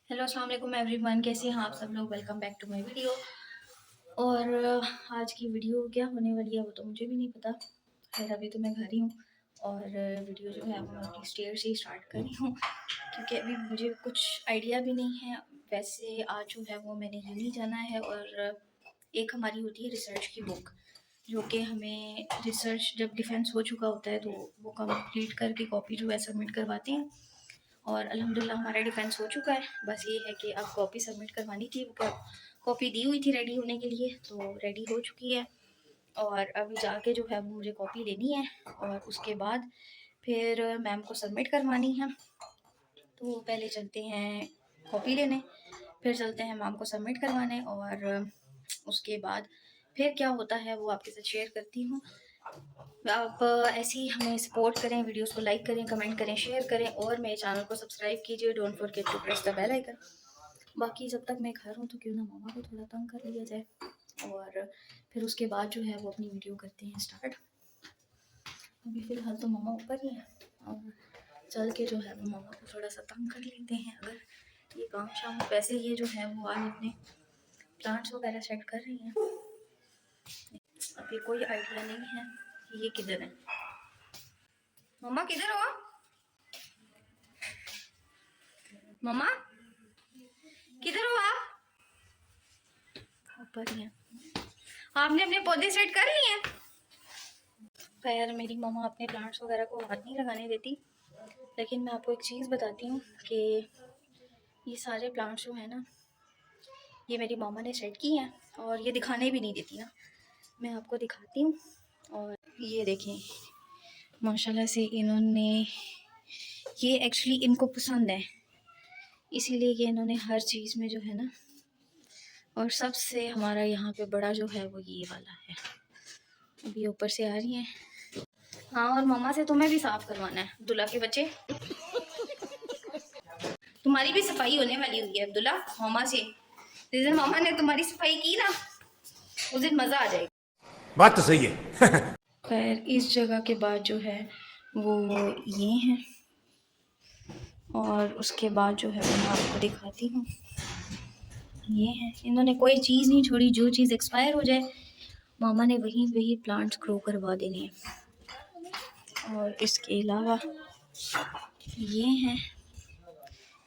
Hello अस्सलाम वालेकुम everyone, कैसे हैं आप सब लोग। Welcome back to my video. और आज की वीडियो क्या होने वाली है वो तो मुझे भी नहीं पता। खैर अभी तो मैं घर ही हूँ और वीडियो जो है वो मैं अपनी स्टेयर से ही स्टार्ट कर रही हूँ क्योंकि अभी मुझे कुछ आइडिया भी नहीं है। वैसे आज जो है वो मैंने यूनी जाना है और एक हमारी होती है रिसर्च की बुक, जो कि हमें रिसर्च जब डिफेंस हो चुका होता है तो वो कंप्लीट करके कॉपी जो है सबमिट करवाते हैं। और अल्हम्दुलिल्लाह हमारा डिफेंस हो चुका है। बस ये है कि अब कॉपी सबमिट करवानी थी। वो कॉपी दी हुई थी रेडी होने के लिए, तो रेडी हो चुकी है और अभी जाके जो है वो मुझे कॉपी लेनी है और उसके बाद फिर मैम को सबमिट करवानी है। तो पहले चलते हैं कॉपी लेने, फिर चलते हैं मैम को सबमिट करवाने और उसके बाद फिर क्या होता है वो आपके साथ शेयर करती हूँ। आप ऐसे ही हमें सपोर्ट करें, वीडियोस को लाइक करें, कमेंट करें, शेयर करें और मेरे चैनल को सब्सक्राइब कीजिए। Don't forget to press the bell icon. बाकी जब तक मैं घर हूँ तो क्यों ना मामा को थोड़ा तंग कर लिया जाए और फिर उसके बाद जो है वो अपनी वीडियो करते हैं स्टार्ट। अभी फ़िलहाल तो मामा ऊपर ही है और चल के जो है वो मामा को थोड़ा सा तंग कर लेते हैं अगर ये काम शाम। वैसे ये जो है वो आज अपने प्लांट्स वगैरह सेट कर रही हैं। अभी कोई आइडिया नहीं है ये किधर है। मम्मा किधर हो? मम्मा किधर हो आप? ऊपर ही है। आपने अपने पौधे सेट कर लिए हैं? खैर मेरी मम्मा अपने प्लांट्स वगैरह को हाथ नहीं लगाने देती, लेकिन मैं आपको एक चीज़ बताती हूँ कि ये सारे प्लांट्स जो है ना ये मेरी मामा ने सेट की हैं और ये दिखाने भी नहीं देती ना। मैं आपको दिखाती हूँ और ये देखें माशाल्लाह से इन्होंने ये एक्चुअली इनको पसंद है, इसीलिए ये इन्होंने हर चीज़ में जो है ना। और सबसे हमारा यहाँ पे बड़ा जो है वो ये वाला है। अभी ऊपर से आ रही हैं। हाँ और मामा से तुम्हें भी साफ करवाना है अब्दुल्ला के बच्चे। तुम्हारी भी सफाई होने वाली हुई है अब्दुल्ला मामा से। जिस दिन मामा ने तुम्हारी सफाई की ना उस दिन मज़ा आ जाएगा। बात तो सही है। खैर इस जगह के बाद जो है वो ये हैं और उसके बाद जो है मैं आपको दिखाती हूँ। ये है, इन्होंने कोई चीज़ नहीं छोड़ी, जो चीज़ एक्सपायर हो जाए मामा ने वहीं वही प्लांट्स ग्रो करवा देने हैं। और इसके अलावा ये हैं,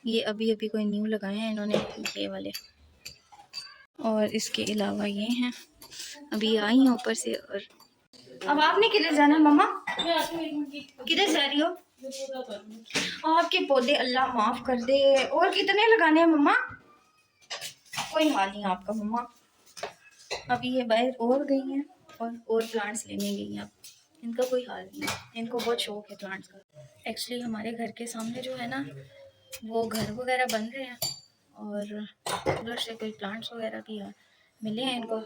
ये अभी अभी कोई न्यू लगाए हैं इन्होंने ये वाले। और इसके अलावा ये हैं, अभी आई हैं ऊपर से। और अब आपने किधर जाना मम्मा? किधर जा रही हो? आपके पौधे अल्लाह माफ कर दे। और कितने लगाने हैं मम्मा? कोई हाल नहीं आपका मम्मा। अभी ये बाहर और गई हैं और प्लांट्स लेने गई हैं। अब इनका कोई हाल नहीं है, इनको बहुत शौक है प्लांट्स का। एक्चुअली हमारे घर के सामने जो है ना वो घर वगैरह बन रहे हैं और उधर से कोई प्लांट्स वगैरह भी मिले हैं इनको।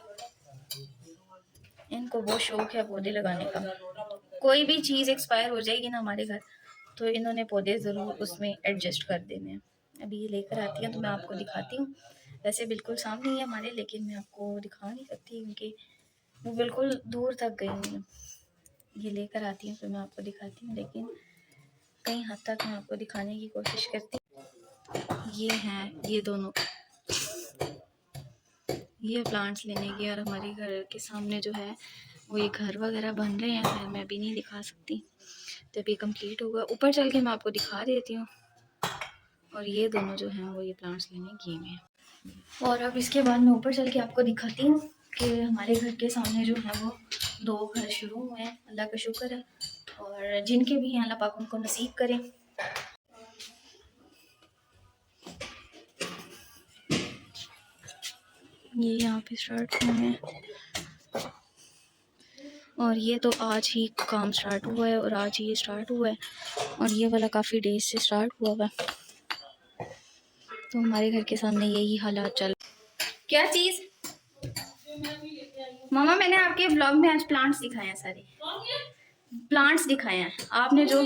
इनको बहुत शौक है पौधे लगाने का। कोई भी चीज़ एक्सपायर हो जाएगी ना हमारे घर तो इन्होंने पौधे ज़रूर उसमें एडजस्ट कर देने हैं। अभी ये लेकर आती हैं तो मैं आपको दिखाती हूँ। वैसे बिल्कुल सामने ही है हमारे, लेकिन मैं आपको दिखा नहीं सकती क्योंकि वो बिल्कुल दूर तक गई हुई हैं। ये लेकर आती हूँ फिर मैं आपको दिखाती हूँ, लेकिन कई हद तक मैं आपको दिखाने की कोशिश करती हूँ। ये हैं ये दोनों, ये प्लांट्स लेने की। और हमारे घर के सामने जो है वो ये घर वगैरह बन रहे हैं, मैं भी नहीं दिखा सकती। जब ये कंप्लीट होगा ऊपर चल के मैं आपको दिखा देती हूँ। और ये दोनों जो हैं वो ये प्लांट्स लेने गए हुए हैं। और अब इसके बाद मैं ऊपर चल के आपको दिखाती हूँ कि हमारे घर के सामने जो है वो 2 घर शुरू हुए हैं। अल्लाह का शुक्र है, और जिनके भी हैं अल्लाह पाक उनको नसीब करें। ये यहाँ पे स्टार्ट हुए हैं और ये तो आज ही काम स्टार्ट हुआ है और आज ही ये स्टार्ट हुआ है। और ये वाला काफ़ी डेज से स्टार्ट हुआ हुआ है। तो हमारे घर के सामने यही हालात चल। क्या चीज़ मामा? मैंने आपके ब्लॉग में आज प्लांट्स दिखाए हैं, सारे प्लांट्स दिखाए हैं आपने जो।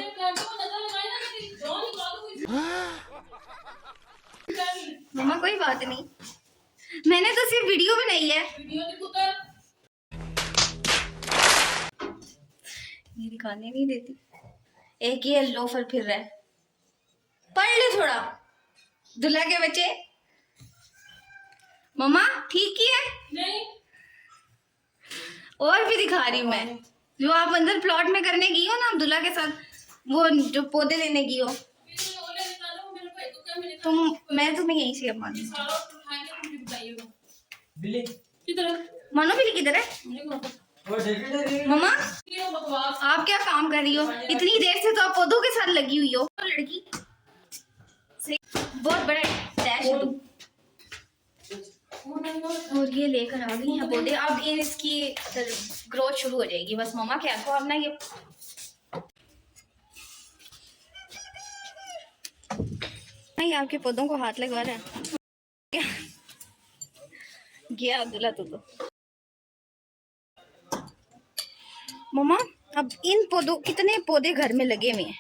मामा कोई बात नहीं, मैंने तो सिर्फ वीडियो बनाई है। ये दिखाने नहीं देती। एक ये लोफर फिर रहा है, पढ़ ले थोड़ा। दूल्हा के बच्चे मम्मा ठीक ही है। नहीं और भी दिखा रही हूँ मैं, जो आप अंदर प्लॉट में करने गई हो ना दूल्हा के साथ, वो जो पौधे लेने गई हो तुम, मैं तुम्हें यहीं से अब मानू। बिल्ली किधर है? मानो बिल्ली किधर है? मम्मा बकवास। आप क्या काम कर रही हो इतनी देर से? तो आप पौधों के साथ लगी हुई हो लड़की। सही, बहुत बड़ा डैश है तुम। और ये लेकर आ गई हैं पौधे। अब ये इसकी ग्रोथ शुरू हो जाएगी। बस मम्मा क्या तो अब ना ये नहीं, आपके पौधों को हाथ लगवा रहा है गया अब्दुल्ला तो मम्मा अब इन पौधों, कितने पौधे घर में लगे हुए हैं,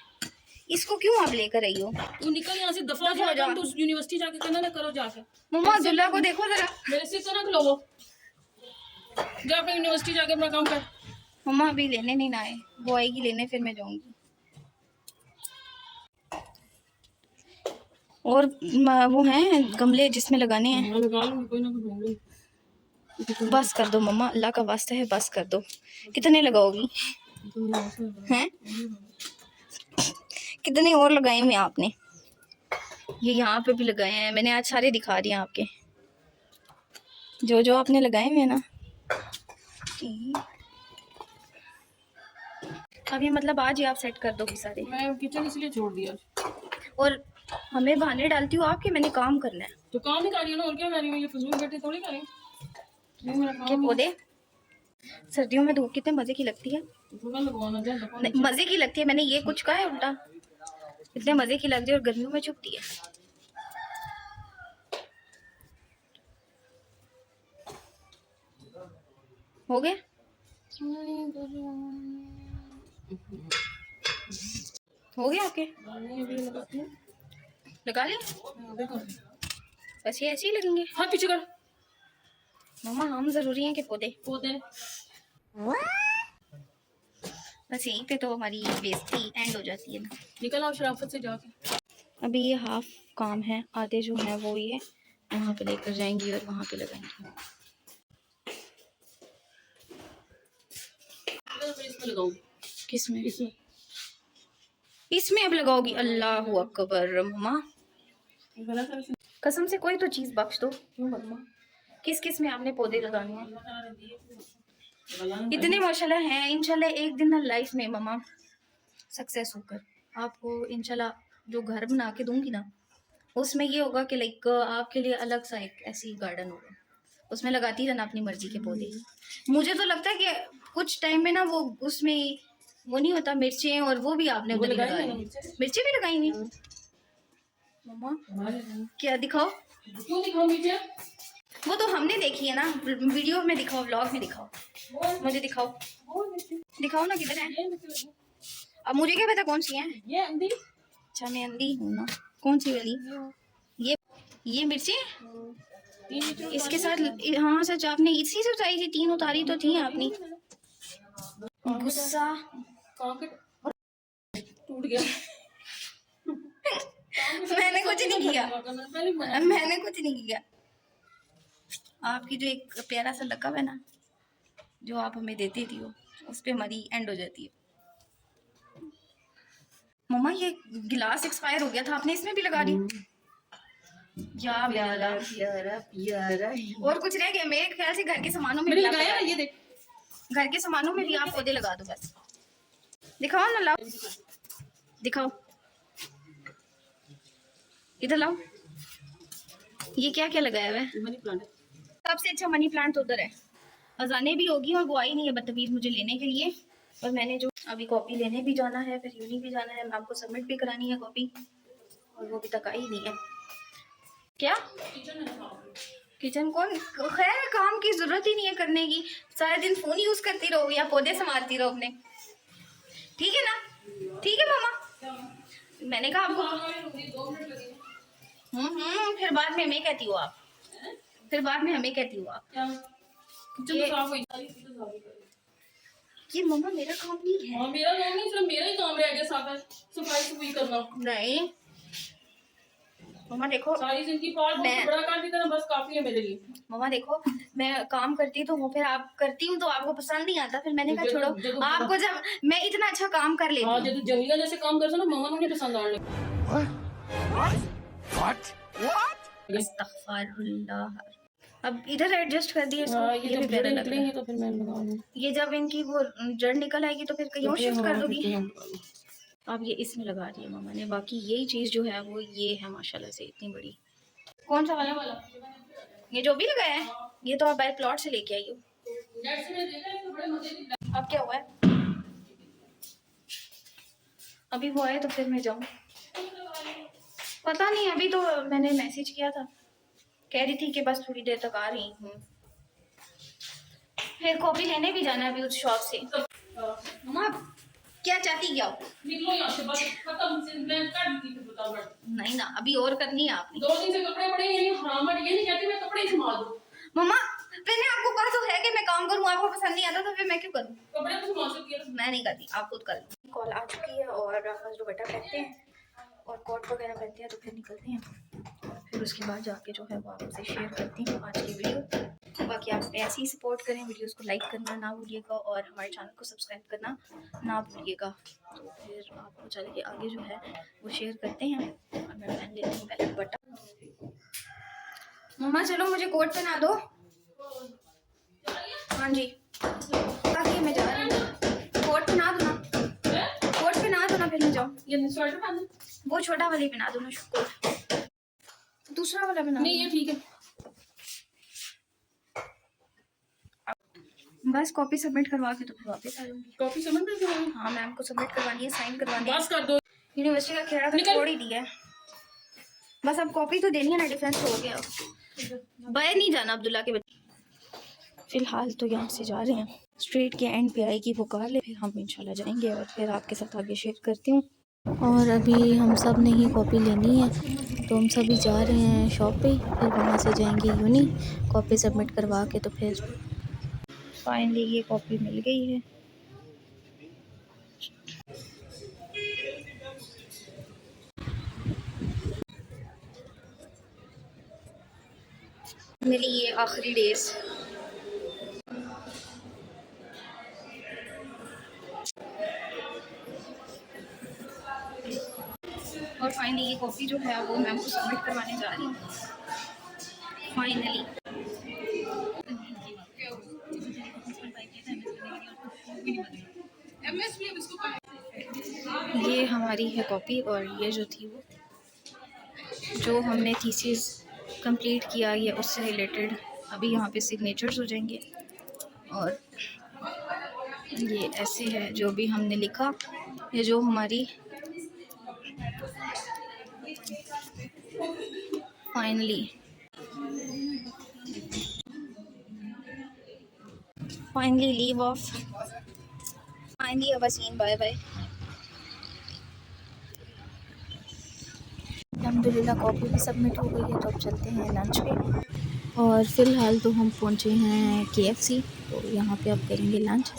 इसको क्यों आप लेकर आई हो? तू निकल यहाँ से, दफा हो जा। तू यूनिवर्सिटी जाके करना ना, करो जाके। मम्मा अब्दुल्ला को देखो जरा। मेरे से तो ना खिलाओ, जा अपनी यूनिवर्सिटी जाके अपना काम कर। मम्मा अभी लेने नहीं ना आए, वो आएगी लेने फिर मैं जाऊंगी। और वो हैं गमले जिसमें लगाने हैं। मैं लगा लूंगी, कोई ना कोई ढूंढ लूंगी। बस कर दो मम्मा, अल्लाह का वास्ता है बस कर दो। कितने लगाओगी हैं? कितने और लगाए हुए आपने? ये यहाँ पे भी लगाए हैं मैंने, आज सारे दिखा रही हैं आपके, जो जो आपने लगाए हुए हैं ना। अब ये मतलब आज ही आप सेट कर दोगी सारे? मैं किचन इसलिए छोड़ दिया। और हमें बहाने डालती हो आपके, मैंने काम करना है। तो काम ही कर रही है ना, और क्या कर रही हूँ? ये फजूल बैठे थोड़ी करें। के पौधे सर्दियों में धूप कितने मजे की लगती है। लगवाना जा, नहीं, मजे की लगती है, मैंने ये कुछ कहा है उल्टा? इतने मजे की लगती है और गर्मियों में चुभती है। हो गया? हो गया आपके? लगा लिया? बस ये ऐसे ही लगेंगे? हाँ पीछे कर। मम्मा हम जरूरी हैं कि पौधे? पौधे बस यहीं पे तो हमारी बेइज्जती एंड हो जाती है ना। निकल आओ शराफत से जाके। अभी ये हाफ काम है, आधे जो है वो ये वहाँ पे लेकर जाएंगी और वहाँ पे लगाएंगी। इसमें लगाऊं? किसमें? इसमें इसमें अब लगाओगी? अल्लाह अकबर मम्मा, कसम से कोई तो चीज बख्श दो। क्यों बदमा? किस किस में आपने पौधे लगाने हैं? इतने माशाल्लाह हैं, इंशाल्लाह एक दिन ना लाइफ में मम्मा सक्सेस होकर आपको इंशाल्लाह जो घर बना के दूंगी ना, उसमें ये होगा कि लाइक आपके लिए अलग सा एक ऐसी गार्डन होगा, उसमें लगाती रहना अपनी मर्जी के पौधे। मुझे तो लगता है कि कुछ टाइम में ना वो उसमें वो नहीं होता मिर्चें, और वो भी आपने उधर ही लगाई। मिर्चें भी लगाई हुई मम्मा? क्या दिखाओ? क्यों दिखाऊं नीचे? वो तो हमने देखी है ना, वीडियो में दिखाओ, व्लॉग में दिखाओ, मुझे दिखाओ। दिखाओ ना किधर है? अब मुझे क्या पता कौन सी है। ये अंधी। अच्छा मैं अंधी हूँ ना, कौन सी वाली? ये मिर्ची इसके साथ। हाँ सच, आपने इसी से उतारी थी? 3 उतारी तो थी आपने। गुस्सा टूट गया। मैंने कुछ नहीं किया, मैंने कुछ नहीं किया। आपकी जो एक प्यारा सा लकब है ना, जो आप हमें देती थी, वो उस पे हमारी एंड हो जाती है। मम्मा ये गिलास एक्सपायर हो गया था, आपने इसमें भी लगा दी? या प्यारा प्यारा प्यारा। और कुछ रह गया मेरे ख्याल से, घर के सामानों में भी आप लगाया लगा ये दो। देख, घर के सामानों में भी आप पौधे लगा दो बस। दिखाओ ना, लाओ दिखाओ, इधर लाओ। ये क्या क्या लगाया हुआ है? Money plant. सबसे अच्छा मनी प्लांट तो उधर है। अजाने भी होगी और वो आई नहीं है बदतमीज मुझे लेने के लिए। और मैंने जो अभी कॉपी लेने भी जाना है, फिर यूनी भी जाना है, मैम को सबमिट भी करानी है कॉपी, और वो अभी तक आई नहीं है। क्या किचन कौन? खैर काम की जरूरत ही नहीं है करने की, सारे दिन फोन यूज करती रहो या पौधे संभालती रहो अपने। ठीक है ना? ठीक है मामा, मैंने कहा आपको। फिर बाद में हमें कहती हो आप, फिर बाद में हमें कहती हो आप। ये मम्मा मेरा काम नहीं है। हाँ मेरा काम नहीं, सिर्फ मेरा ही काम रह गया साफ सफाई करना। नहीं मम्मा देखो, सारी जिंदगी पाल पोस के बड़ा कर देता ना, बस काफी है मेरे लिए। मम्मा देखो, मैं काम करती तो हूँ, फिर आप करती हूँ तो आपको पसंद नहीं आता, फिर मैंने कहा छोड़ो आपको, जब मैं इतना अच्छा काम कर लेती हाँ हूँ। जब जमीला जैसे काम करते ना मम्मा को नहीं पसंद आने लगे। अस्तगफिरुल्लाह। अब इधर एडजस्ट कर दिए इसको, हाँ, ये जब भी प्यारा जड़ें लग रहा निकलेंगे है। तो फिर मैं लगा लूंगी। ये जब इनकी वो जड़ निकल आएगी तो फिर कहीं और शिफ्ट कर दोगी। दोगी। अब ये इसमें लगा रही है मम्मा ने, बाकी यही चीज़ जो है वो ये है माशाल्लाह से इतनी बड़ी। कौन सा वाला? ये जो भी लगाया है, ये तो आप बाय प्लॉट से लेके आई हो। अब क्या हुआ है? अभी वो आए तो फिर मैं जाऊँ, पता नहीं, अभी तो मैंने मैसेज किया था, कह रही थी कि बस थोड़ी देर तक आ रही हूँ। फिर कॉपी लेने भी जाना है अभी उस शॉप से। मम्मा क्या चाहती क्या हो? निकलो यहाँ से, बस खत्म से मैं कर दी थी, बताओ मैं। नहीं ना, अभी और करनी है आपने। 2 दिन से कपड़े पड़े हैं, ये हराम है, ये नहीं कहती मैं कपड़े संभाल दूं। मम्मा मैंने आपको कहा तो है कि मैं काम करूँ, आपको पसंद नहीं आता तो फिर मैं क्यों करूँ? कपड़े तो संभाल सकती है। मैं नहीं करती, आप खुद कर लो। कॉल आ चुकी है और जो बटा पहनते हैं और कोट वगैरह पहनते हैं तो फिर निकलते हैं। फिर उसके बाद जाके जो है वो आपसे शेयर करती हूँ आज की वीडियो। बाकी आप ऐसे ही सपोर्ट करें, वीडियोस को लाइक करना ना भूलिएगा और हमारे चैनल को सब्सक्राइब करना ना भूलिएगा। तो फिर आपको चल के आगे जो है वो शेयर करते हैं और मैं पहन लेती हूँ पहले बटा। मम्मा चलो मुझे कोट पहना दो। हाँ जी, ताकि मैं जा रही हूँ, कोट पहना दो ना, कोट पहना दो ना फिर मैं जाऊँ। ये स्वेटर पहन लो। वो छोटा वाली पहना दो ना कोट, दूसरा वाला पहना नहीं ये ठीक है। बस कॉपी सबमिट करवा के तो फिर वापस आ जाऊंगी। कॉपी समझ में आ रही? हाँ मैम को सबमिट करवानी है, साइन करवानी है। बस कर दो। यूनिवर्सिटी का खेड़ा तो छोड़ ही दिया है, बस अब कॉपी तो देनी है ना, डिफेंस हो गया। बाहर नहीं जाना अब्दुल्ला के बच्चे। फिलहाल तो यहाँ से जा रहे हैं, स्ट्रीट के एंड पे आएगी वो कार ले, फिर हम इंशाल्लाह जाएंगे और फिर आपके साथ आगे शेयर करती हूँ। और अभी हम सब ने ही कॉपी लेनी है तो हम सभी जा रहे हैं शॉप पे, फिर वहाँ से जाएंगे यूनी, कॉपी सबमिट करवा के तो फिर फाइनली ये कॉपी मिल गई है। मेरी ये आखिरी डेज। और फाइनली ये कॉपी जो है वो मैम को सबमिट करवाने जा रही हूँ फाइनली। ये हमारी है कॉपी और ये जो थी वो जो हमने थीसिस कंप्लीट किया ये उससे रिलेटेड अभी यहाँ पे सिग्नेचर्स हो जाएंगे। और ये ऐसे है जो भी हमने लिखा, ये जो हमारी फाइनली लीव ऑफ, फाइनली अवसीन बाय बाय। अल्हम्दुलिल्लाह कॉपी भी सबमिट हो गई है तो अब चलते हैं लंच पे। और फ़िलहाल तो हम पहुँचे हैं KFC, तो यहाँ पे अब करेंगे लंच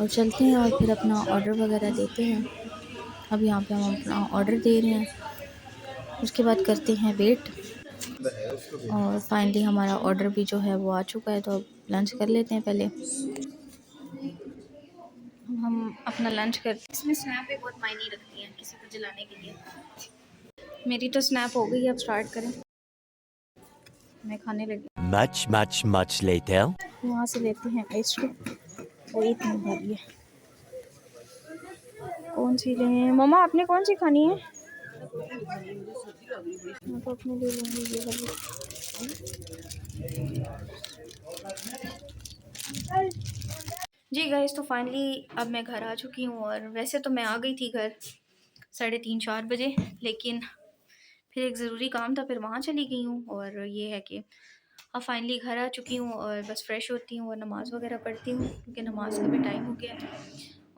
और चलते हैं और फिर अपना ऑर्डर वगैरह देते हैं। अब यहाँ पे हम अपना ऑर्डर दे रहे हैं, उसके बाद करते हैं वेट। और फाइनली हमारा ऑर्डर भी जो है वो आ चुका है तो अब लंच कर लेते हैं पहले। हम अपना लंच करते हैं। इसमें स्नैप भी बहुत मायने रखती हैं किसी को जलाने के लिए। मेरी तो स्नैप हो गई, अब स्टार्ट करें, मैं खाने लगी। Much later. वहाँ से लेते हैं आइसक्रीम, वो इतनी भरी है। कौन सी लें मम्मा, आपने कौन सी खानी है? मैं तो अपने ले लूँगी ये वाली। जी गाइस, तो फाइनली अब मैं घर आ चुकी हूँ और वैसे तो मैं आ गई थी घर 3:30-4 बजे, लेकिन फिर एक ज़रूरी काम था, फिर वहाँ चली गई हूँ। और ये है कि अब फाइनली घर आ चुकी हूँ और बस फ्रेश होती हूँ और नमाज़ वगैरह पढ़ती हूँ क्योंकि नमाज़ का भी टाइम हो गया।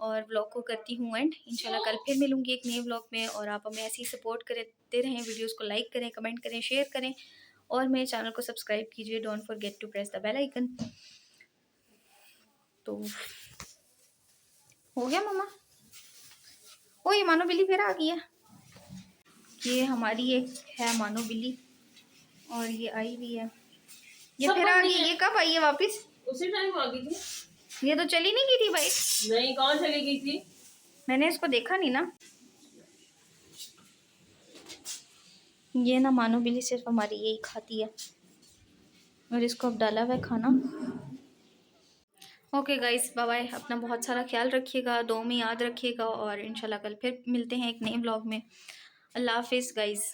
और व्लॉग को करती हूँ एंड इंशाल्लाह कल फिर मिलूँगी एक नए व्लॉग में। और आप हमें ऐसे ही सपोर्ट करते रहें, वीडियोस को लाइक करें, कमेंट करें, शेयर करें और मेरे चैनल को सब्सक्राइब कीजिए। Don't forget to press the bell icon. तो हो गया मम्मा, ओ ये मानो बिल्ली फिर आ गई है। ये हमारी एक है मानो बिल्ली और ये आई भी है। ये सब फिर आ बंद गई। है। ये कब आई है वापस? उसी टाइम आ गई थी। ये तो चली नहीं गई थी भाई। नहीं, कहाँ चली गई थी? मैंने इसको देखा नहीं ना। ये ना मानो बिल्ली सिर्फ हमारी यही खाती है और इसको अब डाला हुआ है खाना। Okay guys, bye bye. अपना बहुत सारा ख्याल रखिएगा, दुआ में याद रखिएगा और इंशाल्लाह कल फिर मिलते हैं एक नए ब्लॉग में। अल्लाह हाफिज़ गाइस।